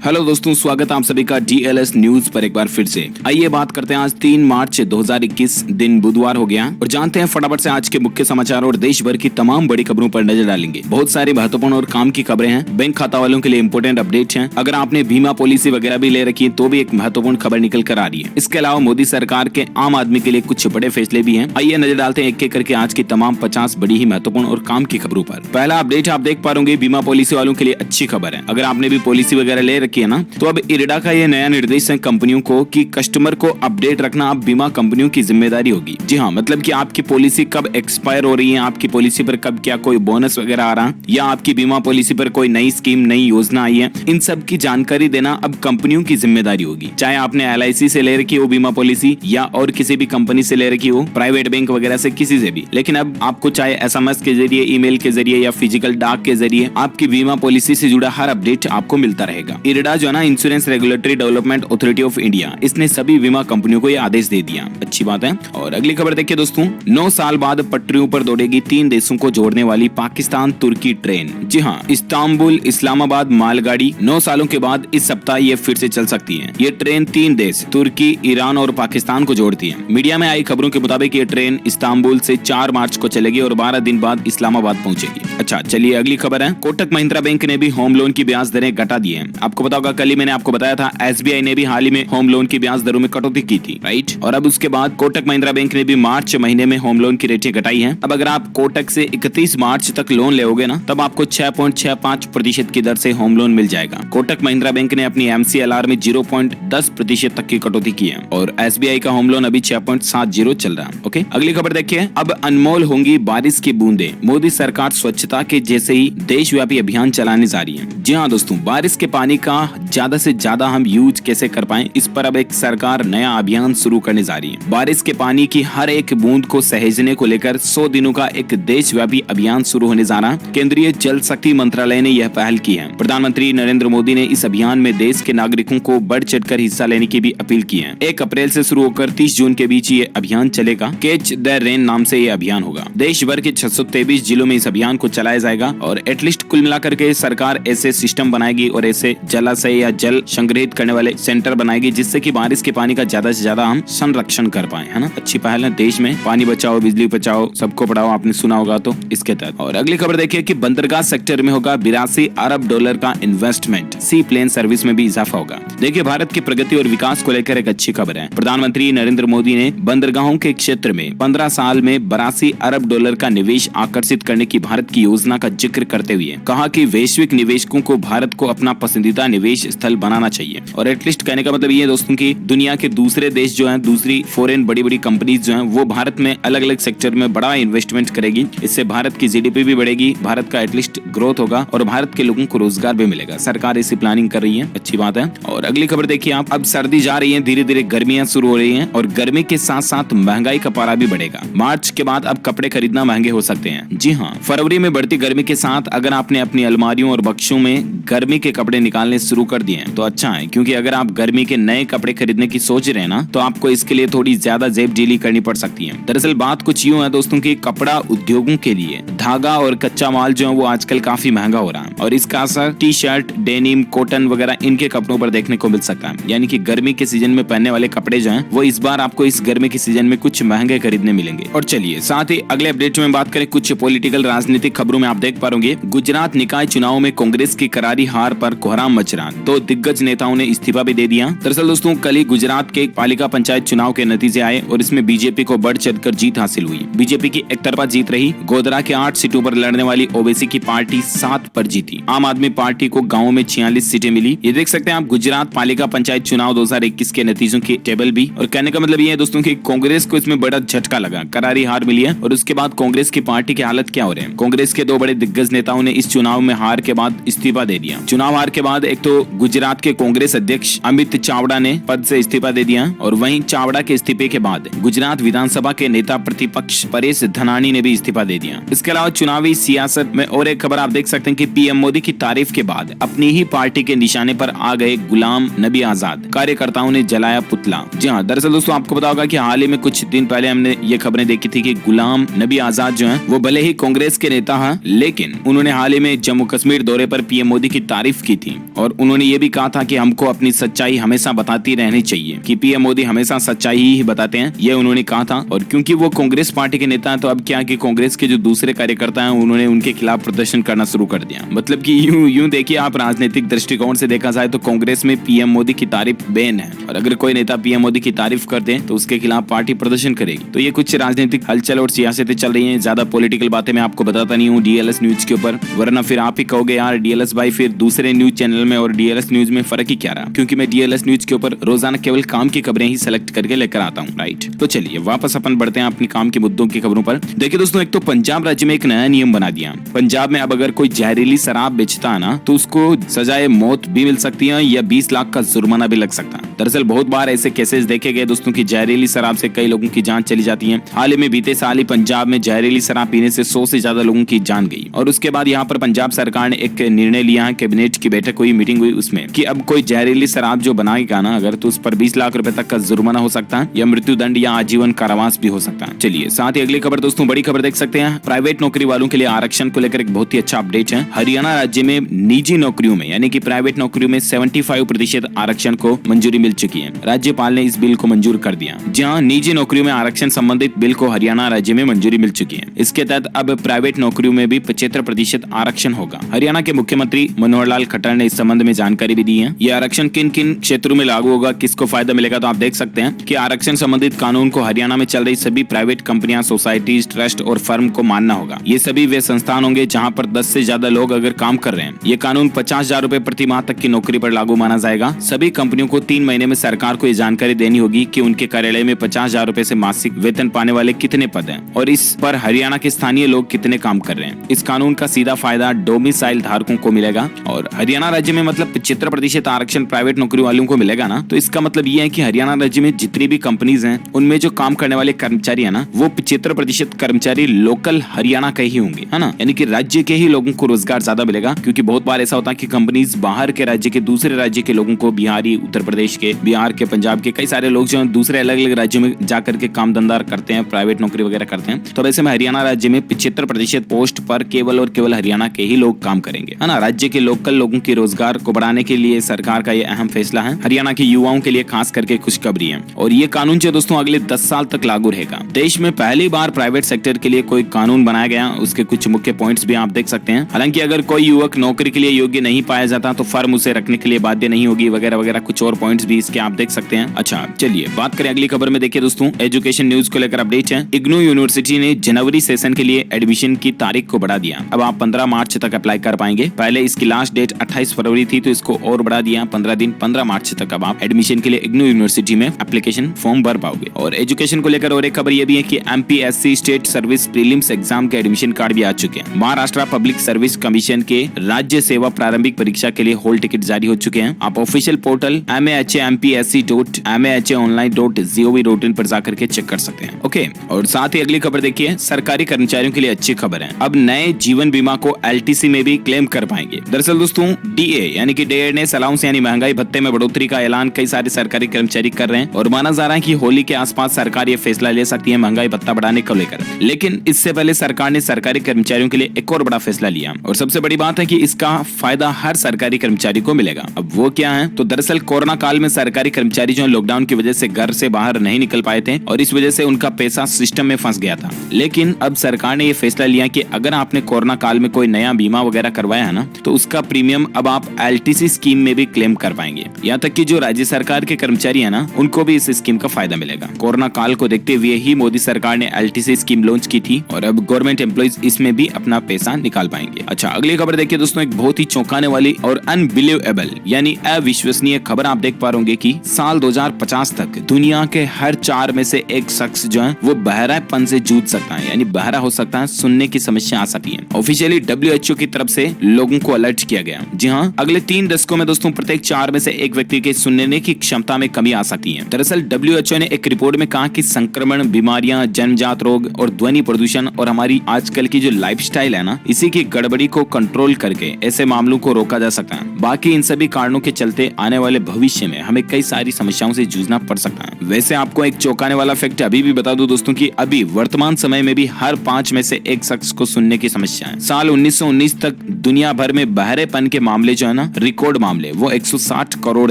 Hello दोस्तों, स्वागत है आप सभी का DLS न्यूज पर एक बार फिर से। आइए बात करते हैं आज 3 मार्च 2021 दिन बुधवार हो गया और जानते हैं फटाफट से आज के मुख्य समाचार और देश भर की तमाम बड़ी खबरों पर नजर डालेंगे। बहुत सारी महत्वपूर्ण और काम की खबरें हैं, बैंक खाता वालों के लिए इंपोर्टेंट अपडेट हैं। अगर आपने बीमा पॉलिसी वगैरह भी ले रखी है तो भी एक महत्वपूर्ण खबर निकल कर आ रही है। इसके अलावा मोदी सरकार के आम आदमी के लिए कुछ बड़े फैसले भी हैं। आइए नजर डालते हैं एक एक करके आज की तमाम 50 बड़ी ही महत्वपूर्ण और काम की खबरों पर। पहला अपडेट आप देख पा रहे बीमा पॉलिसी वालों के लिए अच्छी खबर है। अगर आपने भी पॉलिसी वगैरह ले रखी है ना, तो अब इरडा का ये नया निर्देश है कंपनियों को कि कस्टमर को अपडेट रखना अब बीमा कंपनियों की जिम्मेदारी होगी। जी हाँ, मतलब कि आपकी पॉलिसी कब एक्सपायर हो रही है, आपकी पॉलिसी पर कब क्या कोई बोनस वगैरह आ रहा है, या आपकी बीमा पॉलिसी पर कोई नई स्कीम नई योजना आई है, इन सब की जानकारी देना अब कंपनियों की जिम्मेदारी होगी। चाहे आपने LIC से ले रखी हो बीमा पॉलिसी या और किसी भी कंपनी से ले रखी हो, प्राइवेट बैंक वगैरह से, किसी से भी, लेकिन अब आपको चाहे SMS के जरिए, ईमेल के जरिए या फिजिकल डाक के जरिए आपकी बीमा पॉलिसी से जुड़ा हर अपडेट आपको मिलता रहेगा। इरडा जो है ना, insurance regulatory development authority of India, इसने सभी बीमा कंपनियों को यह आदेश दे दिया। अच्छी बात है। और अगली खबर देखिए दोस्तों, 9 साल बाद पटरियों पर दौड़ेगी 3 देशों को जोड़ने वाली पाकिस्तान तुर्की ट्रेन। जी हाँ, इस्तांबुल इस्लामाबाद मालगाड़ी 9 सालों के बाद इस सप्ताह ये फिर से चल सकती है। ये ट्रेन 3 देश तुर्की, ईरान और पाकिस्तान को जोड़ती है। मीडिया में आई खबरों के मुताबिक ये ट्रेन इस्तांबुल से 4 मार्च को चलेगी और 12 दिन बाद इस्लामाबाद पहुंचेगी। अच्छा, चलिए अगली खबर है। कोटक महिंद्रा बैंक ने भी होम लोन की ब्याज दरें घटा दी है। आपको पता होगा, कल ही मैंने आपको बताया था SBI ने भी हाल ही में होम लोन की ब्याज दरों में कटौती की थी, राइट। और अब उसके बाद कोटक महिंद्रा बैंक ने भी मार्च महीने में होम लोन की रेटें घटाई हैं। अब अगर आप कोटक से 31 मार्च तक लोन लेओगे ना, तब आपको 6.65% की दर से होम लोन मिल जाएगा। कोटक महिंद्रा बैंक ने अपनी MCLR में 0.10% तक की कटौती की है और SBI का होम लोन अभी 6.70 चल रहा है। ओके, अगली खबर देखिए। अब अनमोल होंगी बारिश की बूंदें, मोदी सरकार स्वच्छता के जैसे ही देशव्यापी अभियान चलाने जा रही है। जी हाँ दोस्तों, बारिश के पानी का ज्यादा से ज्यादा हम यूज कैसे कर पाएं, इस पर अब एक सरकार नया अभियान शुरू करने जा रही है। बारिश के पानी की हर एक बूंद को सहेजने को लेकर 100 दिनों का एक देशव्यापी अभियान शुरू होने जा रहा है। केंद्रीय जल शक्ति मंत्रालय ने यह पहल की है। प्रधानमंत्री नरेंद्र मोदी ने इस अभियान में देश के नागरिकों को बढ़ चढ़कर हिस्सा लेने की भी अपील की है। 1 अप्रैल से शुरू होकर 30 जून के बीच ये अभियान चलेगा। कैच द रेन नाम से ये अभियान होगा। देश भर के 623 जिलों में इस अभियान को चलाया जाएगा और एटलीस्ट कुल मिलाकर के सरकार ऐसे सिस्टम बनाएगी और ऐसे जलाशय या जल संग्रहित करने वाले सेंटर बनाएगी जिससे कि बारिश के पानी का ज्यादा से ज्यादा हम संरक्षण कर पाए, है ना। अच्छी पहल है देश में। पानी बचाओ, बिजली बचाओ, सबको पढ़ाओ, आपने सुना होगा तो इसके तहत। और अगली खबर देखिए कि बंदरगाह सेक्टर में होगा $82 अरब का इन्वेस्टमेंट। सी प्लेन सर्विस में भी इजाफा होगा। देखिए, भारत की प्रगति और विकास को लेकर एक अच्छी खबर है। प्रधानमंत्री नरेंद्र मोदी ने बंदरगाहों के क्षेत्र में 15 साल में $82 अरब का निवेश आकर्षित करने की भारत की योजना का जिक्र करते हुए कहा कि वैश्विक निवेशकों को भारत को अपना पसंदीदा निवेश स्थल बनाना चाहिए। और एटलीस्ट कहने का मतलब ये दोस्तों की दुनिया के दूसरे देश जो हैं, दूसरी फॉरेन बड़ी बड़ी कंपनीज जो हैं, वो भारत में अलग अलग सेक्टर में बड़ा इन्वेस्टमेंट करेगी। इससे भारत की GDP भी बढ़ेगी, भारत का एटलीस्ट ग्रोथ होगा और भारत के लोगों को रोजगार भी मिलेगा। सरकार इसी प्लानिंग कर रही है, अच्छी बात है। और अगली खबर देखिए आप, अब सर्दी जा रही है, धीरे धीरे गर्मियां शुरू हो रही हैं और गर्मी के साथ साथ महंगाई का पारा भी बढ़ेगा। मार्च के बाद अब कपड़े खरीदना महंगे हो सकते हैं। जी हाँ, फरवरी में बढ़ती गर्मी के साथ अगर आपने अपनी अलमारियों और बक्सों में गर्मी के कपड़े निकालने शुरू कर दिए हैं तो अच्छा है, क्योंकि अगर आप गर्मी के नए कपड़े खरीदने की सोच रहे हैं ना, तो आपको इसके लिए थोड़ी ज्यादा जेब ढीली करनी पड़ सकती है। दरअसल बात कुछ यूं है दोस्तों की, कपड़ा उद्योगों के लिए धागा और कच्चा माल जो है वो आजकल काफी महंगा हो रहा है और इसका असर टी-शर्ट, डेनिम, कॉटन वगैरह इनके कपड़ों पर देखने को मिल सकता है। यानी कि गर्मी के सीजन में पहनने वाले कपड़े जो हैं वो इस बार आपको इस गर्मी के सीजन में कुछ महंगे खरीदने मिलेंगे। और चलिए साथ ही अगले अपडेट में बात करें कुछ पॉलिटिकल राजनीतिक खबरों में। आप देख पा रहे गुजरात निकाय चुनाव में कांग्रेस की करारी हार पर कोहराम मच रहा। 2 दिग्गज नेताओं ने इस्तीफा भी दे दिया। दरअसल दोस्तों, कल ही गुजरात के पालिका पंचायत चुनाव के नतीजे आए और इसमें बीजेपी को बढ़ चढ़कर जीत हासिल हुई। बीजेपी की एकतरफा जीत रही। गोधरा के 8 सीटों पर लड़ने वाली ओवैसी की पार्टी 7 पर जीती। आम आदमी पार्टी को गाँव में 46 सीटें मिली। ये देख सकते हैं आप गुजरात पालिका पंचायत चुनाव 2021 के नतीजों की टेबल भी। और कहने का मतलब ये है दोस्तों की कांग्रेस को इसमें बड़ा झटका लगा, करारी हार मिली है। और उसके बाद कांग्रेस की पार्टी की हालत क्या हो रही है। कांग्रेस के 2 बड़े दिग्गज नेताओं ने इस चुनाव में हार के बाद इस्तीफा दे दिया। चुनाव हार के बाद एक तो गुजरात के कांग्रेस अध्यक्ष अमित चावड़ा ने पद से इस्तीफा दे दिया और वहीं चावड़ा के इस्तीफे के बाद गुजरात विधानसभा के नेता प्रतिपक्ष परेश धनानी ने भी इस्तीफा दे दिया। इसके अलावा चुनावी सियासत में और एक खबर आप देख सकते हैं कि PM मोदी की तारीफ के बाद अपनी ही पार्टी के निशाने पर आ गए गुलाम नबी आजाद। कार्यकर्ताओं ने जलाया पुतला। जी हाँ, दरअसल दोस्तों आपको पता होगा कि हाल ही में कुछ दिन पहले हमने ये खबरें देखी थी कि गुलाम नबी आजाद जो हैं वो भले ही कांग्रेस के नेता हैं, लेकिन उन्होंने हाल ही में जम्मू कश्मीर दौरे पर PM मोदी की तारीफ की थी और और उन्होंने ये भी कहा था कि हमको अपनी सच्चाई हमेशा बताती रहनी चाहिए, कि पीएम मोदी हमेशा सच्चाई ही बताते हैं, ये उन्होंने कहा था। और क्योंकि वो कांग्रेस पार्टी के नेता हैं, तो अब क्या कि कांग्रेस के जो दूसरे कार्यकर्ता हैं उन्होंने उनके खिलाफ प्रदर्शन करना शुरू कर दिया। मतलब कि यूं देखिए आप, राजनीतिक दृष्टिकोण से देखा जाए तो कांग्रेस में पीएम मोदी की तारीफ बैन है, और अगर कोई नेता पीएम मोदी की तारीफ कर दे तो उसके खिलाफ पार्टी प्रदर्शन करेगी। तो ये कुछ राजनीतिक हलचल और सियासतें चल रही हैं। ज्यादा पॉलिटिकल बातें मैं आपको बताता नहीं हूँ डीएलएस न्यूज के ऊपर, वरना फिर आप ही कहोगे यार डीएलएस भाई फिर दूसरे न्यूज चैनल में और डीएलएस न्यूज में फर्क ही क्या रहा। क्योंकि मैं डीएलएस न्यूज के ऊपर रोजाना केवल काम की खबरें ही सेलेक्ट करके लेकर आता हूँ, राइट। तो चलिए वापस अपन बढ़ते हैं अपनी काम के मुद्दों की खबरों पर। देखिए दोस्तों, एक तो पंजाब राज्य में एक नया नियम बना दिया। पंजाब में अब अगर कोई जहरीली शराब बेचता है ना, तो उसको सजाए मौत भी मिल सकती है या 20 लाख का जुर्माना भी लग सकता है। दरअसल बहुत बार ऐसे केसेस देखे गए दोस्तों की जहरीली शराब से कई लोगों की जान चली जाती है। हाल ही में बीते साल ही पंजाब में जहरीली शराब पीने से 100 से ज्यादा लोगों की जान गई। और उसके बाद यहाँ पर पंजाब सरकार ने एक निर्णय लिया है, कैबिनेट की बैठक हुई, मीटिंग हुई उसमें, कि अब कोई जहरीली शराब जो बनाएगा ना अगर, तो उस पर 20 लाख रुपए तक का जुर्माना हो सकता है या मृत्युदंड या आजीवन कारावास भी हो सकता है। चलिए साथ ही अगली खबर दोस्तों, बड़ी खबर देख सकते हैं। प्राइवेट नौकरी वालों के लिए आरक्षण को लेकर एक बहुत ही अच्छा अपडेट है। हरियाणा राज्य में निजी नौकरियों में यानी कि प्राइवेट नौकरियों में 75% आरक्षण को मंजूरी मिल चुकी है। राज्यपाल ने इस बिल को मंजूर कर दिया। जहां निजी नौकरियों में आरक्षण संबंधित बिल को हरियाणा राज्य में मंजूरी मिल चुकी है। इसके तहत अब प्राइवेट नौकरियों में भी 75% आरक्षण होगा। हरियाणा के मुख्यमंत्री मनोहर लाल खट्टर ने इस संबंध में जानकारी भी दी है। यह आरक्षण किन किन क्षेत्रों में लागू होगा, किसको फायदा मिलेगा, तो आप देख सकते हैं कि आरक्षण संबंधित कानून को हरियाणा में चल रही सभी प्राइवेट कंपनियां, सोसाइटीज, ट्रस्ट और फर्म को मानना होगा। ये सभी वे संस्थान होंगे जहां पर 10 से ज्यादा लोग अगर काम कर रहे हैं। ये कानून 50,000 रुपए प्रति माह तक की नौकरी पर लागू माना जाएगा। सभी कंपनियों को 3 महीने में सरकार को ये जानकारी देनी होगी कि उनके कार्यालय में 50,000 रुपए से मासिक वेतन पाने वाले कितने पद हैं और इस पर हरियाणा के स्थानीय लोग कितने काम कर रहे हैं। इस कानून का सीधा फायदा डोमिसाइल धारकों को मिलेगा। और हरियाणा राज्य में मतलब 75% आरक्षण प्राइवेट नौकरी वालों को मिलेगा ना, तो इसका मतलब ये है कि हरियाणा राज्य में जितनी भी कंपनीज हैं उनमें जो काम करने वाले कर्मचारी है ना, वो 75% कर्मचारी लोकल हरियाणा के ही होंगे, है ना। यानी कि राज्य के ही लोगों को रोजगार ज्यादा मिलेगा। क्योंकि बहुत बार ऐसा होता है कि कंपनीज बाहर के राज्य के, दूसरे राज्य के लोगों को, बिहारी, उत्तर प्रदेश के, बिहार के, पंजाब के कई सारे लोग जो दूसरे अलग अलग राज्यों में जाकर के काम धंधा करते हैं, प्राइवेट नौकरी वगैरह करते हैं। तो वैसे में हरियाणा राज्य में 75% पोस्ट पर केवल और केवल हरियाणा के ही लोग काम करेंगे, है ना। राज्य के लोकल लोगों के रोजगार को बढ़ाने के लिए सरकार का ये अहम फैसला है। हरियाणा के युवाओं के लिए खास करके खुशखबरी है। और ये कानून जो दोस्तों अगले 10 साल तक लागू रहेगा। देश में पहली बार प्राइवेट सेक्टर के लिए कोई कानून बनाया गया, उसके कुछ मुख्य पॉइंट्स भी आप देख सकते हैं। हालांकि अगर कोई युवक नौकरी के लिए योग्य नहीं पाया जाता तो फर्म उसे रखने के लिए बाध्य नहीं होगी, वगैरह वगैरह कुछ और पॉइंट्स भी इसके आप देख सकते हैं। अच्छा चलिए बात करें अगली खबर में। देखिए दोस्तों, एजुकेशन न्यूज को लेकर अपडेट है। इग्नू यूनिवर्सिटी ने जनवरी सेशन के लिए एडमिशन की तारीख को बढ़ा दिया। अब आप 15 मार्च तक अप्लाई कर पाएंगे। पहले इसकी लास्ट डेट 28 फरवरी थी, तो इसको और बढ़ा दिया 15 दिन, 15 मार्च तक अब आप एडमिशन के लिए इग्नू यूनिवर्सिटी में एप्लीकेशन फॉर्म भर पाओगे। और एजुकेशन को लेकर और एक खबर यह भी है कि MPSC state service prelims exam के एडमिशन कार्ड भी आ चुके हैं। महाराष्ट्र पब्लिक सर्विस कमीशन के राज्य सेवा प्रारंभिक परीक्षा के लिए हॉल टिकट जारी हो चुके हैं। आप ऑफिशियल पोर्टल mahmpsc.online.gov.in पर जाकर के चेक कर सकते हैं। ओके, और साथ ही अगली खबर देखिए, सरकारी कर्मचारियों के लिए अच्छी खबर है। अब नए जीवन बीमा को एलटीसी में भी क्लेम कर पाएंगे। दरअसल दोस्तों, डीए यानी कि डेयरनेस अलाउंस यानी महंगाई भत्ते में बढ़ोतरी का ऐलान कई सारे सरकारी कर्मचारी कर रहे हैं और माना जा रहा है कि होली के आसपास सरकार ये फैसला ले सकती है महंगाई भत्ता बढ़ाने को लेकर। लेकिन इससे पहले सरकार ने सरकारी कर्मचारियों के लिए एक और बड़ा फैसला लिया और सबसे बड़ी बात है कि इसका फायदा हर सरकारी कर्मचारी को मिलेगा। अब वो क्या है, तो दरअसल कोरोना काल में सरकारी कर्मचारी जो लॉकडाउन की वजह से घर से बाहर नहीं निकल पाए थे और इस वजह से उनका पैसा सिस्टम में फंस गया था। लेकिन अब सरकार ने ये फैसला लिया कि अगर आपने कोरोना काल में कोई नया बीमा वगैरह करवाया है ना, तो उसका प्रीमियम अब आप एलटीसी स्कीम में भी क्लेम कर पाएंगे। यहाँ तक कि जो राज्य सरकार के कर्मचारी है ना, उनको भी इस स्कीम का फायदा मिलेगा। कोरोना काल को देखते हुए ही मोदी सरकार ने एलटीसी स्कीम लॉन्च की थी और अब गवर्नमेंट एम्प्लॉइज इसमें भी अपना पैसा निकाल पाएंगे। अच्छा, अगली खबर देखिए दोस्तों, एक बहुत ही चौंकाने वाली और अनबिलीवेबल यानी अविश्वसनीय खबर आप देख पा रहे होंगे कि साल 2050 तक दुनिया के हर 4 में से एक शख्स जो है वो बहरापन से जूझ सकता है, यानी बहरा हो सकता है, सुनने की समस्या आ सकती है। ऑफिशियली WHO की तरफ से लोगों को अलर्ट किया गया। जी हाँ, अगले 3 दशकों में दोस्तों प्रत्येक 4 में से एक व्यक्ति के सुनने की क्षमता में कमी आ सकती है। दरअसल WHO ने एक रिपोर्ट में कहा कि संक्रमण, बीमारियां, जन्मजात रोग और ध्वनि प्रदूषण और हमारी आजकल की जो लाइफस्टाइल है ना, इसी की गड़बड़ी को कंट्रोल करके ऐसे मामलों को रोका जा सकता है। बाकी इन सभी कारणों के चलते आने वाले भविष्य में हमें कई सारी समस्याओं से जूझना पड़ सकता है। वैसे आपको एक चौंकाने वाला फैक्ट अभी भी बता दूं दोस्तों कि अभी वर्तमान समय में भी हर 5 में से एक शख्स को सुनने की समस्या है। साल 1919 तक दुनिया भर में बहरेपन के मामले जो है ना, रिकॉर्ड मामले, वो 160 करोड़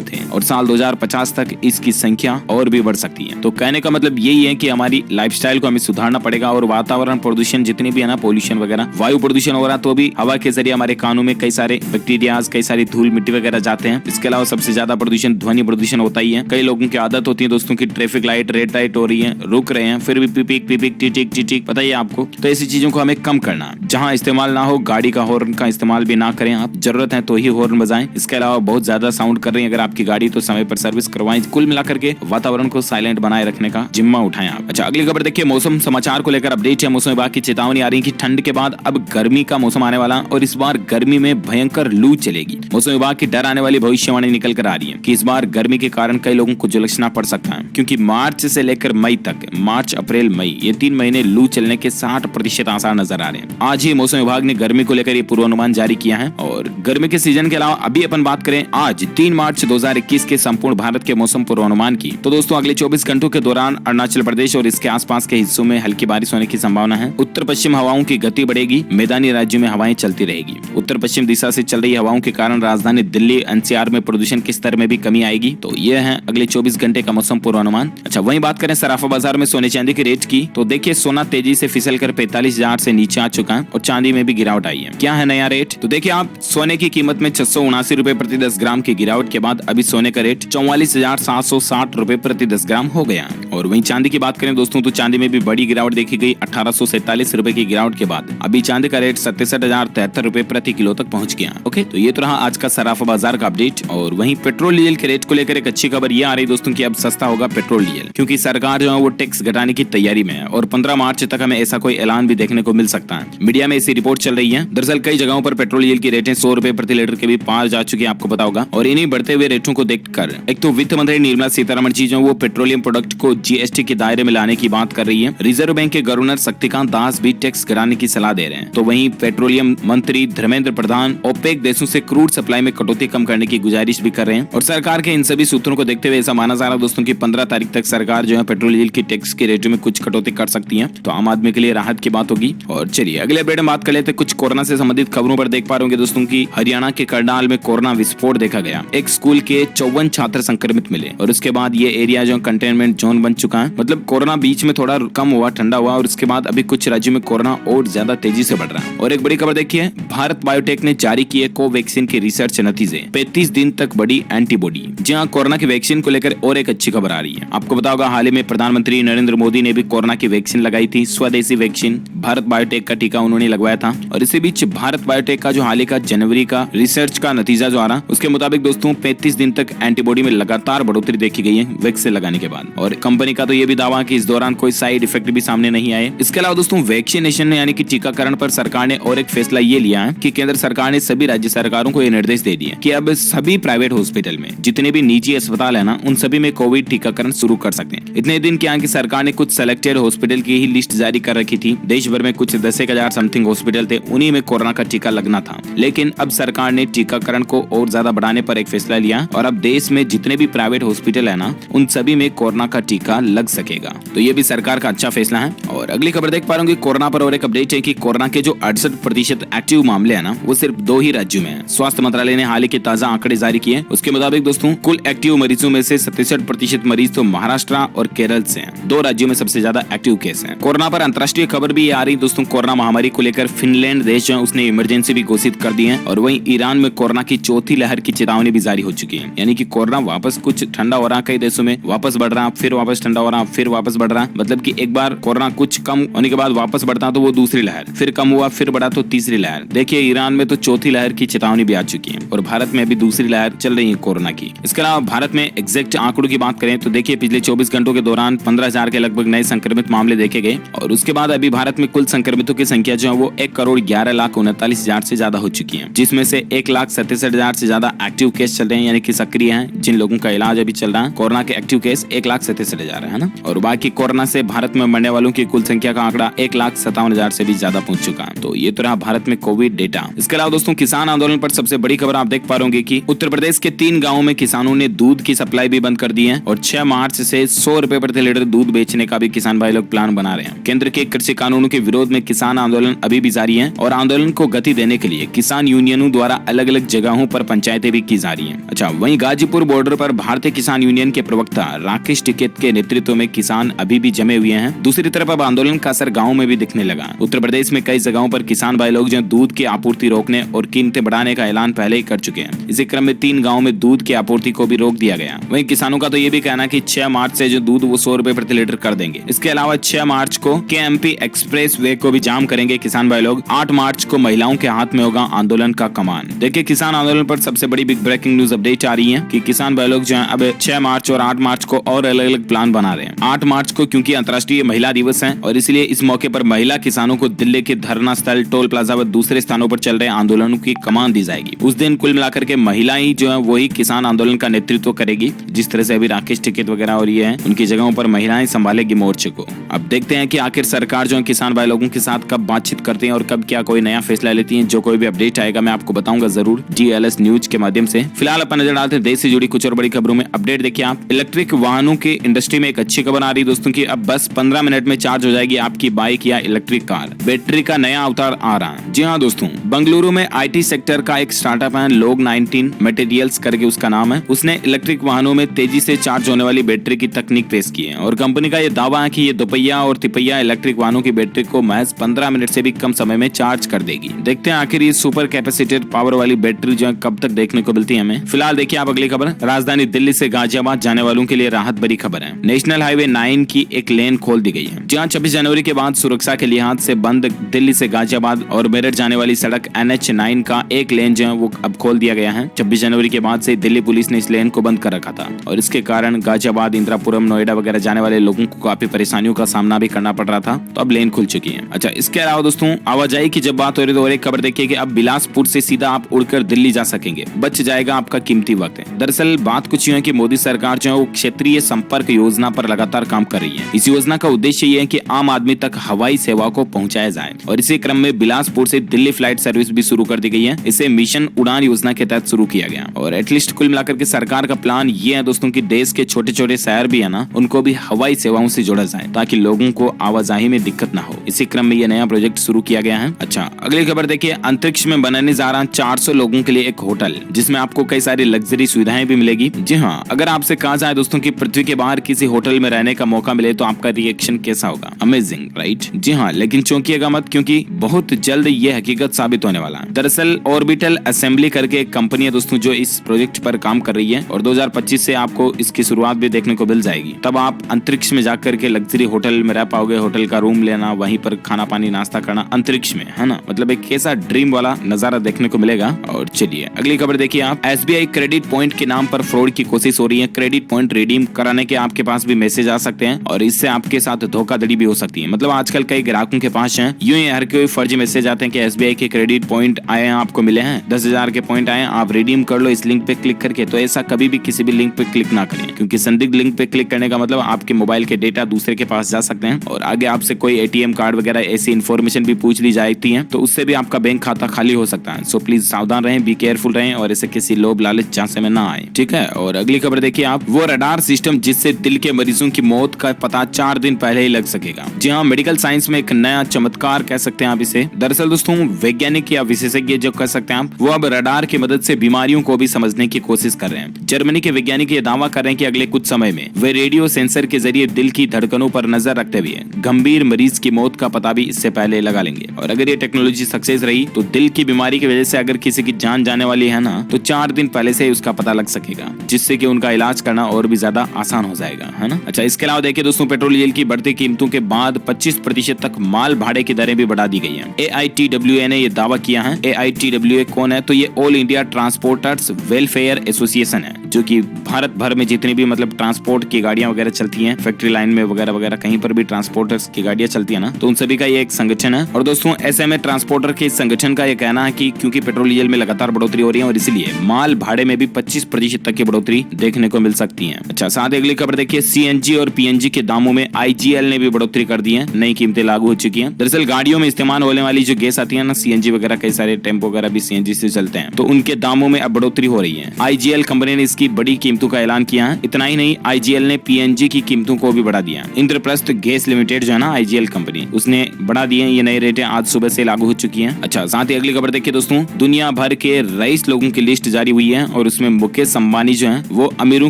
थे और साल 2050 तक इसकी संख्या और भी बढ़ सकती है। तो कहने का मतलब यही है कि हमारी लाइफस्टाइल को हमें सुधारना पड़ेगा और वातावरण प्रदूषण जितनी भी है ना, पोल्यूशन वगैरह, वायु प्रदूषण हो रहा, तो भी हवा के जरिए हमारे कानों में कई सारे बैक्टीरिया, कई सारी धूल मिट्टी वगैरह जाते हैं। इसके अलावा सबसे ज्यादा प्रदूषण ध्वनि प्रदूषण होता ही है। कई लोगों की आदत होती है दोस्तों की ट्रैफिक लाइट, रेड लाइट हो रही है, रुक रहे हैं, फिर भी पिपिक पिपिक टिटिक टिटिक, पता ही है आपको। तो ऐसी चीजों को हमें कम करना है। जहाँ इस्तेमाल ना हो, गाड़ी का हॉर्न का इस्तेमाल भी ना करें आप, जरूरत है तो ही हॉर्न बजाएं। इसके अलावा बहुत ज्यादा साउंड कर रही है अगर आपकी गाड़ी, तो समय पर सर्विस करवाएं। कुल मिलाकर के वातावरण को साइलेंट बनाए रखने का जिम्मा उठाएं आप। अच्छा, अगली खबर देखिए, मौसम समाचार को लेकर अपडेट है। मौसम विभाग की चेतावनी आ रही है कि ठंड के बाद अब गर्मी का मौसम आने वाला और इस बार गर्मी में भयंकर लू चलेगी। मौसम विभाग की डर आने वाली भविष्यवाणी निकल कर आ रही है कि इस बार गर्मी के कारण कई लोगों को झुलसना पड़ सकता है, क्योंकि मार्च से लेकर मई तक, मार्च अप्रैल मई, ये 3 महीने लू चलने के 60% आसार नजर आ रहे हैं। आज ही मौसम विभाग ने गर्मी को लेकर ये पूर्वानुमान जारी किया है। और गर्मी के सीजन के अलावा अभी अपन बात करें आज 3 मार्च 2021 के संपूर्ण भारत के मौसम पूर्वानुमान की, तो दोस्तों अगले 24 घंटों के दौरान अरुणाचल प्रदेश और इसके आसपास के हिस्सों में हल्की बारिश होने की संभावना है। उत्तर पश्चिम हवाओं की गति बढ़ेगी, मैदानी राज्यों में हवाएं चलती रहेगी। उत्तर पश्चिम दिशा से चल रही हवाओं के कारण राजधानी दिल्ली एनसीआर में प्रदूषण के स्तर में भी कमी आएगी। तो यह है अगले 24 घंटे का मौसम पूर्वानुमान। अच्छा, वहीं बात करें सराफा बाजार में सोने चांदी के रेट की, तो देखिए सोना तेजी से फिसल कर 45,000 से नीचे आ चुका है और चांदी में भी गिरावट आई है। क्या है नया रेट, तो देखिए आप, सोने की कीमत में 679 रुपए प्रति 10 ग्राम की गिरावट के बाद अभी सोने का रेट 44,760 रुपए प्रति 10 ग्राम हो गया। और वहीं चांदी की बात करें दोस्तों, तो चांदी में भी बड़ी गिरावट देखी गई। 1847 रुपए की गिरावट के बाद अभी चांदी का रेट 67,073 रुपए प्रति किलो तक पहुंच गया। ओके, तो ये तो रहा आज का सराफा बाजार का अपडेट। और वहीं पेट्रोल डीजल के रेट को लेकर एक अच्छी खबर ये आ रही दोस्तों कि अब सस्ता होगा पेट्रोल डीजल, क्योंकि सरकार जो है वो टैक्स घटाने की तैयारी में है और 15 मार्च तक हमें ऐसा कोई ऐलान भी देखने को मिल सकता है। मीडिया में ऐसी रिपोर्ट चल रही है। दरअसल कई जगहों पर पेट्रोल डीजल की रेटें 100 रुपए प्रति लीटर के भी पार जा चुकी है, आपको पता होगा। और इन्हीं बढ़ते हुए रेटों को देखकर एक तो वित्त मंत्री निर्मला सीतारमण जी जो वो पेट्रोलियम प्रोडक्ट को जीएसटी के दायरे में लाने की बात कर रही है। रिजर्व बैंक के गवर्नर शक्तिकांत दास भी टैक्स घटाने की सलाह दे रहे हैं। तो वहीं पेट्रोलियम मंत्री धर्मेंद्र प्रधान ओपेक देशों से क्रूड सप्लाई में कटौती कम करने की गुजारिश भी कर रहे हैं। और सरकार के इन सभी सूत्रों को देखते हुए ऐसा माना जा रहा है दोस्तों की 15 तारीख तक सरकार जो है पेट्रोल डीजल की टैक्स के रेटों में कुछ कटौती कर सकती है। तो आम आदमी के लिए राहत की बात होगी। और चलिए अगले अपडेट में बात कर लेते हैं कुछ कोरोना से संबंधित खबरों पर। देख पा रहे होंगे दोस्तों की हरियाणा के करनाल में कोरोना विस्फोट देखा गया। एक स्कूल के 54 छात्र संक्रमित मिले और उसके बाद ये एरिया जो कंटेनमेंट जोन बन चुका है। मतलब कोरोना बीच में थोड़ा कम हुआ, ठंडा हुआ और उसके बाद अभी कुछ राज्यों में कोरोना और ज्यादा तेजी से बढ़ रहा है। और एक बड़ी खबर देखिए, भारत बायोटेक ने जारी किए कोवैक्सीन के रिसर्च नतीजे, 35 दिन तक बढ़ी एंटीबॉडी। जहां कोरोना की वैक्सीन को लेकर और एक अच्छी खबर आ रही है। आपको पता होगा हाल ही में प्रधानमंत्री नरेंद्र मोदी ने भी कोरोना की वैक्सीन लगाई थी, स्वदेशी वैक्सीन भारत बायोटेक का टीका उन्होंने लगवाया था। और इसी बीच भारत बायोटेक का जो हाल ही का जनवरी का रिसर्च का नतीजा जो आ रहा, उसके मुताबिक दोस्तों 35 दिन तक एंटीबॉडी में लगातार बढ़ोतरी देखी गई है वैक्सीन लगाने के बाद। और कंपनी का तो ये भी दावा कि इस दौरान कोई साइड इफेक्ट भी सामने नहीं आए। इसके अलावा दोस्तों वैक्सीनेशन यानी कि टीकाकरण पर सरकार ने और एक फैसला ये लिया है कि केंद्र सरकार ने सभी राज्य सरकारों को ये निर्देश दे दिए कि अब सभी प्राइवेट हॉस्पिटल में जितने भी निजी अस्पताल है ना, उन सभी में कोविड टीकाकरण शुरू कर सकते हैं। इतने दिन क्या कि सरकार ने कुछ सेलेक्टेड हॉस्पिटल की ही लिस्ट जारी कर रखी थी। देश भर में कुछ 10,000 समथिंग हॉस्पिटल थे, उन्हीं में कोरोना का टीका लगना था। लेकिन अब सरकार ने टीकाकरण को और ज्यादा बढ़ाने पर एक फैसला लिया और अब देश में जितने भी प्राइवेट हॉस्पिटल है ना, उन सभी में कोरोना का टीका लग सकेगा। तो ये भी सरकार का अच्छा फैसला है। और अगली खबर देख पा रहे होंगे कोरोना पर और एक अपडेट है कि कोरोना के जो 68% एक्टिव मामले हैं ना, वो सिर्फ 2 ही राज्यों में है। स्वास्थ्य मंत्रालय ने हाल ही के ताजा आंकड़े जारी किए। उसके मुताबिक दोस्तों कुल एक्टिव मरीजों में से 67% मरीज तो महाराष्ट्र और केरल से हैं। 2 राज्यों में सबसे ज्यादा एक्टिव केस हैं। कोरोना पर अंतर्राष्ट्रीय खबर भी आ रही दोस्तों, कोरोना महामारी को लेकर फिनलैंड देश जो है उसने इमरजेंसी भी घोषित कर दी है। और वहीं ईरान में कोरोना की चौथी लहर की चेतावनी भी जारी हो चुकी है। यानी कि कोरोना वापस कुछ ठंडा हो रहा, कई देशों में वापस बढ़ रहा, फिर वापस ठंडा हो रहा, फिर वापस बढ़ रहा। मतलब कि एक बार कोरोना कुछ कम होने के बाद वापस बढ़ता तो वो दूसरी लहर, फिर कम हुआ फिर बढ़ा तो तीसरी लहर। देखिए ईरान में तो चौथी लहर की चेतावनी भी आ चुकी है और भारत में अभी दूसरी लहर चल रही है कोरोना की। इसके अलावा भारत में एग्जैक्ट आंकड़ों की बात करें तो देखिए पिछले 24 घंटों के दौरान 15,000 के लगभग नए संक्रमित मामले देखे गए। और उसके बाद अभी भारत में कुल संक्रमितों की संख्या जो है वो 1,11,39,000 से ज्यादा हो चुकी है, जिसमें से 1,67,000 से ज्यादा एक्टिव केस चल रहे हैं, यानी कि सक्रिय हैं, जिन लोगों का इलाज अभी चल रहा है। कोरोना के एक्टिव केस 1,67,000 है ना। और बाकी कोरोना से भारत में मरने वालों की कुल संख्या का आंकड़ा 1,57,000 से भी ज्यादा पहुंच चुका है। तो ये तो रहा भारत में कोविड डेटा। इसके अलावा दोस्तों किसान आंदोलन पर सबसे बड़ी खबर आप देख पा रहे होंगे कि उत्तर प्रदेश के 3 गाँवों में किसानों किसानों ने दूध की सप्लाई भी बंद कर दी है और 6 मार्च से 100 रुपए प्रति लीटर दूध बेचने का भी किसान भाई लोग प्लान बना रहे हैं। केंद्र के कृषि कानूनों के विरोध में किसान आंदोलन अभी भी जारी है और आंदोलन को गति देने के लिए किसान यूनियनों द्वारा अलग अलग जगहों पर पंचायतें भी की जा रही है। अच्छा, वहीं गाजीपुर बॉर्डर पर भारतीय किसान यूनियन के प्रवक्ता राकेश टिकैत के नेतृत्व में किसान अभी भी जमे हुए हैं। दूसरी तरफ अब आंदोलन का असर गाँव में भी दिखने लगा। उत्तर प्रदेश में कई जगहों पर किसान भाई लोग जो दूध की आपूर्ति रोकने और कीमतें बढ़ाने का ऐलान पहले ही कर चुके हैं। इसी क्रम में 3 गाँव में दूध की आपूर्ति को भी रोक दिया गया। वहीं किसानों का तो ये भी कहना कि 6 मार्च से जो दूध वो 100 रुपए प्रति लीटर कर देंगे। इसके अलावा 6 मार्च को KMP एक्सप्रेस वे को भी जाम करेंगे किसान भाई लोग। 8 मार्च को महिलाओं के हाथ में होगा आंदोलन का कमान। देखिए, किसान आंदोलन पर सबसे बड़ी बिग ब्रेकिंग न्यूज अपडेट आ रही है कि किसान भाई लोग जो है अब 6 मार्च और 8 मार्च को और अलग अलग प्लान बना रहे हैं। 8 मार्च को क्योंकि अंतर्राष्ट्रीय महिला दिवस है और इसलिए इस मौके पर महिला किसानों को दिल्ली के धरना स्थल, टोल प्लाजा व दूसरे स्थानों पर चल रहे आंदोलनों की कमान दी जाएगी। उस दिन कुल मिलाकर के महिलाएं जो है वही किसान आंदोलन का नेतृत्व करेगी। जिस तरह से अभी राकेश टिकैत वगैरह और ये है, उनकी जगहों पर महिलाएं संभालेगी मोर्चे को। अब देखते हैं कि आखिर सरकार जो है किसान भाई लोगों के साथ कब बातचीत करते हैं और कब क्या कोई नया फैसला लेती है। जो कोई भी अपडेट आएगा मैं आपको बताऊंगा जरूर DLS न्यूज के माध्यम से। फिलहाल अपन नजर डालते हैं देश से जुड़ी कुछ और बड़ी खबरों में अपडेट। देखिए आप, इलेक्ट्रिक वाहनों की इंडस्ट्री में एक अच्छी खबर आ रही है दोस्तों की अब बस 15 मिनट में चार्ज हो जाएगी आपकी बाइक या इलेक्ट्रिक कार। बैटरी का नया अवतार आ रहा है। जी हाँ दोस्तों, बेंगलुरु में IT सेक्टर का एक स्टार्टअप है, लोग 19 मटेरियल्स करके उसका नाम है। उसने इलेक्ट्रिक वाहनों में तेजी से चार्ज होने वाली बैटरी की तकनीक पेश की है और कंपनी का यह दावा है कि ये दोपहिया और तिपहिया इलेक्ट्रिक वाहनों की बैटरी को महज 15 मिनट से भी कम समय में चार्ज कर देगी। देखते हैं आखिर ये सुपर कैपेसिटेड पावर वाली बैटरी जो है कब तक देखने को मिलती है हमें। फिलहाल देखिए आप अगली खबर, राजधानी दिल्ली से गाजियाबाद जाने वालों के लिए राहत भरी खबर है। नेशनल हाईवे 9 की एक लेन खोल दी गई है। जहां 26 जनवरी के बाद सुरक्षा के लिहाज से बंद दिल्ली से गाजियाबाद और मेरठ जाने वाली सड़क NH9 का एक लेन जो है वो अब खोल दिया गया है। 26 जनवरी के बाद से दिल्ली पुलिस ने इस लेन को बंद कर रखा था और इसके कारण गाजियाबाद, इंदिरापुरम, नोएडा वगैरह जाने वाले लोगों को काफी परेशानियों का सामना भी करना पड़ रहा था। तो अब लेन खुल चुकी है। अच्छा, इसके अलावा दोस्तों आवाजाही की जब बात हो रही है तो और एक खबर देखिए कि अब बिलासपुर से सीधा आप उड़कर दिल्ली जा सकेंगे, बच जाएगा आपका कीमती वक्त है। दरअसल बात कुछ यूं है कि मोदी सरकार जो है वो क्षेत्रीय संपर्क योजना पर लगातार काम कर रही है। इस योजना का उद्देश्य ये है कि आम आदमी तक हवाई सेवा को पहुंचाया जाए और इसी क्रम में बिलासपुर से दिल्ली फ्लाइट सर्विस भी शुरू कर दी गई है। इसे मिशन उड़ान योजना के तहत शुरू किया गया और एटलीस्ट कुल मिलाकर के सरकार का प्लान ये है दोस्तों कि देश के छोटे छोटे शहर भी है ना, उनको भी हवाई सेवाओं से जोड़ा जाए ताकि लोगों को आवाजाही में दिक्कत ना हो। इसी क्रम में ये नया प्रोजेक्ट शुरू किया गया है। अच्छा, अगली खबर देखिए, अंतरिक्ष में बनने जा रहा 400 लोगों के लिए एक होटल जिसमें आपको कई सारी लग्जरी सुविधाएं भी मिलेगी। जी हाँ, अगर आपसे कहा जाए दोस्तों कि पृथ्वी के बाहर किसी होटल में रहने का मौका मिले तो आपका रिएक्शन कैसा होगा? Amazing, right? जी हाँ, लेकिन चौंकिएगा मत क्योंकि बहुत जल्द ये हकीकत साबित होने वाला है। दरअसल ऑर्बिटल असेंबली करके एक कंपनी है दोस्तों जो इस प्रोजेक्ट पर काम कर रही है और 2025 से आपको इसकी शुरुआत भी देखने को मिल जाएगी। तब आप अंतरिक्ष में जाकर के लग्जरी होटल में रह पाओगे, होटल का रूम लेना, वहीं पर खाना पानी नाश्ता करना अंतरिक्ष में, है ना? मतलब एक कैसा ड्रीम वाला नजारा देखने को मिलेगा। और चलिए अगली खबर देखिए आप, SBI क्रेडिट पॉइंट के नाम पर फ्रॉड की कोशिश हो रही है। क्रेडिट पॉइंट रिडीम कराने के आपके पास भी मैसेज आ सकते हैं और इससे आपके साथ धोखाधड़ी भी हो सकती है। मतलब आजकल कई ग्राहकों के पास है यूं ही हर कोई फर्जी मैसेज आते हैं कि SBI के क्रेडिट पॉइंट आए हैं, आपको मिले हैं 10,000 के पॉइंट आए, आप रिडीम कर लो इस लिंक पे क्लिक करके। तो ऐसा कभी भी किसी भी लिंक पे क्लिक ना करें क्योंकि संदिग्ध लिंक पे क्लिक करने का मतलब आपके मोबाइल के डेटा दूसरे के पास जा सकते हैं और आगे आपसे कोई ATM कार्ड वगैरह ऐसी इन्फॉर्मेशन भी पूछ ली जाती है तो उससे भी आपका बैंक खाता खाली हो सकता है। सो प्लीज सावधान रहें, बी केयरफुल रहें और ऐसे किसी लोभ लालच झांसे में ना आए, ठीक है? और अगली खबर देखिए आप, वो रडार सिस्टम जिससे दिल के मरीजों की मौत का पता 4 दिन पहले ही लग सकेगा। जी हाँ, मेडिकल साइंस में एक नया चमत्कार कह सकते हैं आप इसे। दरअसल दोस्तों वैज्ञानिक या विशेषज्ञ जो कह सकते हैं आप, वो अब रडार की मदद से बीमारियों को भी समझने की कोशिश कर रहे हैं। जर्मनी के वैज्ञानिक ये दावा कर रहे हैं कि अगले कुछ समय में वे रेडियो सेंसर के जरिए दिल की धड़कनों पर नजर रखते हुए गंभीर मरीज की मौत का पता भी इससे पहले लगा लेंगे। और अगर ये टेक्नोलॉजी सक्सेस रही तो दिल की बीमारी की वजह से अगर किसी की जान जाने वाली है ना तो 4 दिन पहले से उसका पता लग सकेगा जिससे कि उनका इलाज करना और भी ज्यादा आसान हो जाएगा, है ना? अच्छा, इसके अलावा देखिए दोस्तों पेट्रोल डीजल की बढ़ती कीमतों के बाद 25% तक माल भाड़े की दरें भी बढ़ा दी गई हैं। AITWA ने ये दावा किया है। AITWA कौन है? तो ये all India transporters welfare association है जो कि भारत भर में जितनी भी मतलब ट्रांसपोर्ट की गाड़ियां वगैरह चलती हैं, फैक्ट्री लाइन में वगैरह वगैरह कहीं पर भी ट्रांसपोर्टर्स की गाड़ियां चलती है ना, तो उन सभी का ये एक संगठन है। और दोस्तों ऐसे में ट्रांसपोर्टर के संगठन का ये कहना है कि क्योंकि पेट्रोल डीजल में लगातार बढ़ोतरी हो रही है और इसलिए माल भाड़े में भी 25% तक की बढ़ोतरी देखने को मिल सकती है। अच्छा, साथ ही अगली खबर देखिए, CNG और PNG के दामों में IGL ने भी बढ़ोतरी कर दी है, नई कीमतें लागू हो चुकी हैं। दरअसल गाड़ियों में इस्तेमाल होने वाली जो गैस आती है ना, CNG वगैरह, कई सारे टेम्पो वगैरह भी CNG से चलते हैं, तो उनके दामों में अब बढ़ोतरी हो रही है। IGL कंपनी ने इसकी की बड़ी कीमतों का ऐलान किया है। इतना ही नहीं, आईजीएल ने पीएनजी की कीमतों को भी बढ़ा दिया। इंद्रप्रस्थ गैस लिमिटेड जो है ना आईजीएल कंपनी, उसने बढ़ा दिए। ये नए रेटें आज सुबह से लागू हो चुकी हैं। अच्छा, साथ ही अगली खबर देखिए दोस्तों, दुनिया भर के रईस लोगों की लिस्ट जारी हुई है और उसमें मुकेश अंबानी जो है वो अमीरों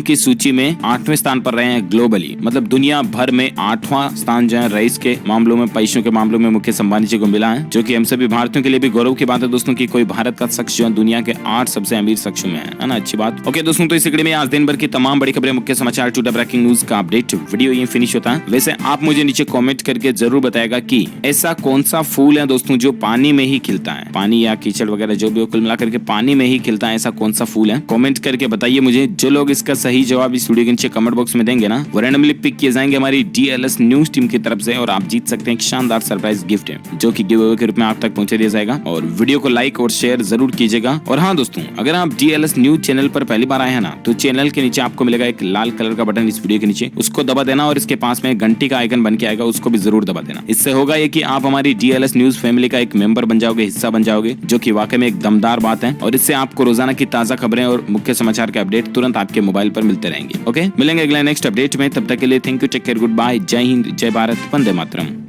की सूची में 8वें स्थान पर रहे हैं ग्लोबली। मतलब दुनिया भर में 8वां स्थान जो है रईस के मामलों में, पैसों के मामलों में मुकेश अंबानी जी को मिला है, जो कि हम सभी भारतीयों के लिए भी गौरव की बात है दोस्तों कि कोई भारत का शख्स जो है दुनिया के 8 सबसे अमीर शख्सों में है ना। अच्छी बात। ओके दोस्तों, तो इस वीडियो में आज दिन भर की तमाम बड़ी खबरें, मुख्य समाचार, टुडे ब्रेकिंग न्यूज का अपडेट वीडियो ये फिनिश होता है। वैसे आप मुझे नीचे कमेंट करके जरूर बताएगा कि ऐसा कौन सा फूल है दोस्तों जो पानी में ही खिलता है, पानी या कीचड़ वगैरह जो भी हो, कुल मिलाकर के पानी में ही खिलता है, ऐसा कौन सा फूल है? कमेंट करके बताइए मुझे। जो लोग इसका सही जवाब इस वीडियो के नीचे कमेंट बॉक्स में देंगे ना, वो रैंडमली पिक किए जाएंगे हमारी डीएलएस न्यूज टीम की तरफ से और आप जीत सकते हैं एक शानदार सरप्राइज गिफ्ट है, जो कि गिव अवे के रूप में आप तक पहुंचा दिया जाएगा। और वीडियो को लाइक और शेयर जरूर कीजिएगा। और हाँ दोस्तों, अगर आप डीएलएस न्यूज चैनल पर पहली बार आए हैं ना, तो चैनल के नीचे आपको मिलेगा एक लाल कलर का बटन इस वीडियो के नीचे, उसको दबा देना और इसके पास में घंटी का आइकन बन के आएगा, उसको भी जरूर दबा देना। इससे होगा ये कि आप हमारी डीएलएस न्यूज फैमिली का एक मेंबर बन जाओगे, हिस्सा बन जाओगे, जो कि वाकई में एक दमदार बात है। और इससे आपको रोजाना की ताजा खबरें और मुख्य समाचार के अपडेट तुरंत आपके मोबाइल पर मिलते रहेंगे। ओके, मिलेंगे अगले नेक्स्ट अपडेट में। तब तक के लिए thank you, take care, good bye, जय हिंद, जय भारत, वंदे मातरम।